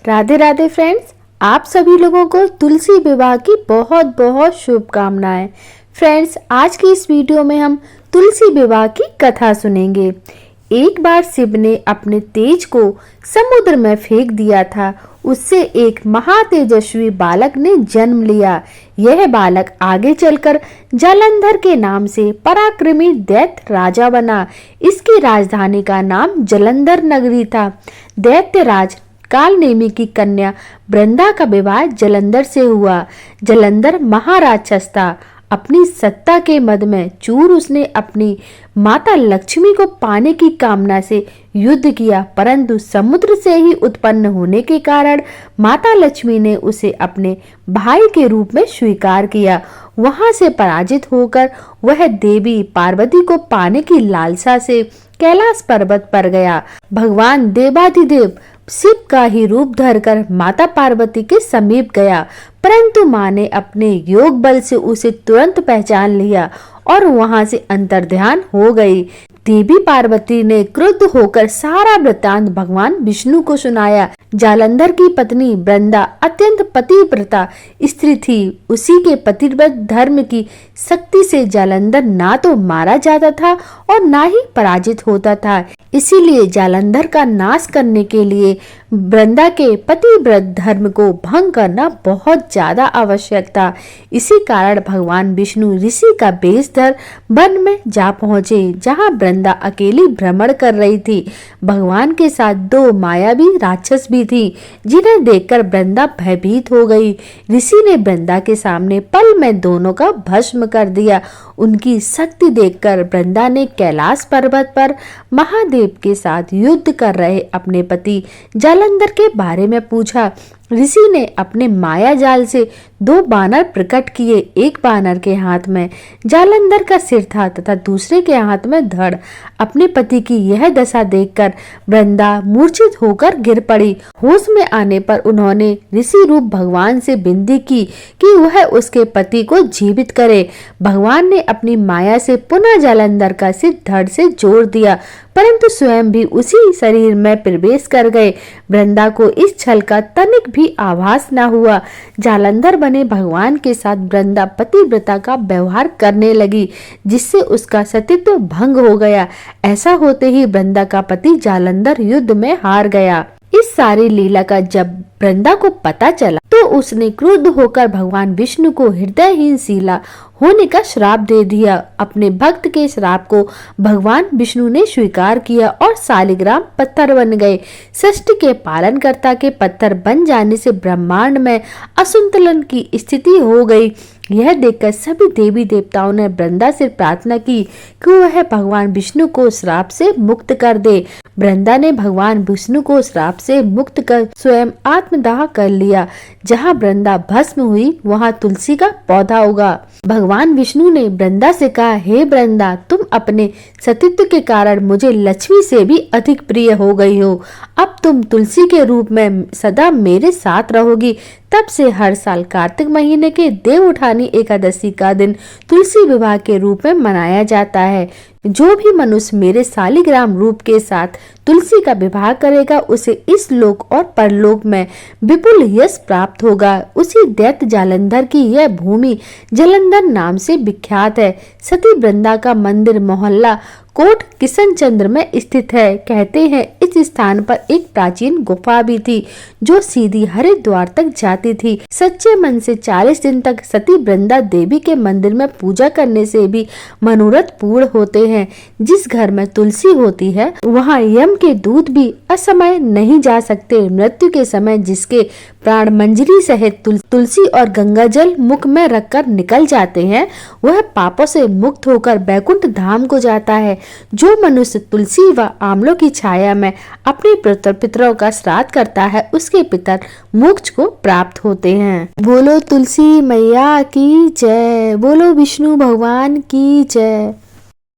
Radhe Radhe friends, आप सभी लोगों को तुलसी विवाह की बहुत बहुत शुभकामनाएं। फ्रेंड्स, आज की इस वीडियो में हम तुलसी विवाह की कथा सुनेंगे। एक बार शिव ने अपने तेज को समुद्र में फेंक दिया था। उससे एक महातेजस्वी बालक ने जन्म लिया। यह बालक आगे चलकर जालंधर के नाम से पराक्रमी दैत्य राजा बना। इसकी राजधानी का नाम जालंधर नगरी था। दैत्य राज कालनेमी की कन्या वृंदा का विवाह जालंधर से हुआ। जालंधर महाराक्षस था। अपनी सत्ता के मद में चूर उसने अपनी माता लक्ष्मी को पाने की कामना से युद्ध किया, परंतु समुद्र से ही उत्पन्न होने के कारण माता लक्ष्मी ने उसे अपने भाई के रूप में स्वीकार किया। वहां से पराजित होकर वह देवी पार्वती को पाने की लालसा से कैलाश पर्वत पर गया। भगवान देवाधिदेव शिव का ही रूप धरकर माता पार्वती के समीप गया, परंतु मां ने अपने योग बल से उसे तुरंत पहचान लिया और वहां से अंतर्ध्यान हो गई। देवी पार्वती ने क्रुद्ध होकर सारा वृत्तांत भगवान विष्णु को सुनाया। जालंधर की पत्नी वृंदा अत्यंत पतिव्रता स्त्री थी। उसी के पतिव्रत धर्म की शक्ति से जालंधर ना तो मारा जाता था और ना ही पराजित होता था। इसीलिए जालंधर का नाश करने के लिए वृंदा के पतिव्रत धर्म को भंग करना बहुत ज्यादा आवश्यक था। इसी कारण भगवान विष्णु ऋषि का वेश धर वन में जा पहुंचे, जहां वृंदा अकेली भ्रमण कर रही थी। भगवान के साथ दो मायावी राक्षस भी थी, जिन्हें देखकर वृंदा भयभीत हो गई। ऋषि ने वृंदा के सामने पल में दोनों का भस्म कर दिया। उनकी शक्ति देखकर वृंदा ने कैलाश पर्वत पर महादेव के साथ युद्ध कर रहे अपने पति जालंधर के बारे में पूछा। ऋषि ने अपने माया जाल से दो बानर प्रकट किए। एक बानर के हाथ में जालंधर का सिर था तथा दूसरे के हाथ में धड़। अपने पति की यह दशा देखकर वृंदा मूर्छित होकर गिर पड़ी। होश में आने पर उन्होंने ऋषि रूप भगवान से विनती की कि वह उसके पति को जीवित करे। भगवान ने अपनी माया से पुनः जालंधर का सिर धड़ से जोड़ दिया, परंतु स्वयं भी उसी शरीर में प्रवेश कर गए। वृंदा को इस छल का तनिक भी आभास न हुआ। जालंधर बने भगवान के साथ वृंदा पतिव्रता का व्यवहार करने लगी, जिससे उसका सतीत्व भंग हो गया। ऐसा होते ही वृंदा का पति जालंधर युद्ध में हार गया। इस सारी लीला का जब वृंदा को पता चला तो उसने क्रुद्ध होकर भगवान विष्णु को हृदयहीन शीला होने का श्राप दे दिया। अपने भक्त के श्राप को भगवान विष्णु ने स्वीकार किया और शालिग्राम पत्थर बन गए। सृष्टि के पालनकर्ता के पत्थर बन जाने से ब्रह्मांड में असंतुलन की स्थिति हो गई। यह देखकर सभी देवी देवताओं ने वृंदा से प्रार्थना की कि वह भगवान विष्णु को श्राप से मुक्त कर दे। वृंदा ने भगवान विष्णु को श्राप से मुक्त कर स्वयं आत्मदाह कर लिया। जहाँ वृंदा भस्म हुई वहाँ तुलसी का पौधा उगा। भगवान विष्णु ने वृंदा से कहा, हे वृंदा, तुम अपने सतीत्व के कारण मुझे लक्ष्मी से भी अधिक प्रिय हो गई हो। अब तुम तुलसी के रूप में सदा मेरे साथ रहोगी। तब से हर साल कार्तिक महीने के देव उठानी एकादशी का दिन तुलसी विवाह के रूप में मनाया जाता है। जो भी मनुष्य मेरे शालिग्राम रूप के साथ तुलसी का विवाह करेगा, उसे इस लोक और परलोक में विपुल यश प्राप्त होगा। उसी दैत्य जालंधर की यह भूमि जालंधर नाम से विख्यात है। सती वृंदा का मंदिर मोहल्ला कोट किशनचंद्र में स्थित है। कहते हैं इस स्थान पर एक प्राचीन गुफा भी थी, जो सीधी हरिद्वार तक जाती थी। सच्चे मन से 40 दिन तक सती वृंदा देवी के मंदिर में पूजा करने से भी मनोरथ पूर्ण होते हैं। जिस घर में तुलसी होती है, वहाँ यम के दूत भी असमय नहीं जा सकते। मृत्यु के समय जिसके प्राण मंजरी सहित तुलसी और गंगा जल मुख में रखकर निकल जाते हैं, वह पापों से मुक्त होकर बैकुंठ धाम को जाता है। जो मनुष्य तुलसी व आंवलों की छाया में अपने पितरों का श्राद्ध करता है, उसके पितर मोक्ष को प्राप्त होते हैं। बोलो तुलसी मैया की जय। बोलो विष्णु भगवान की जय।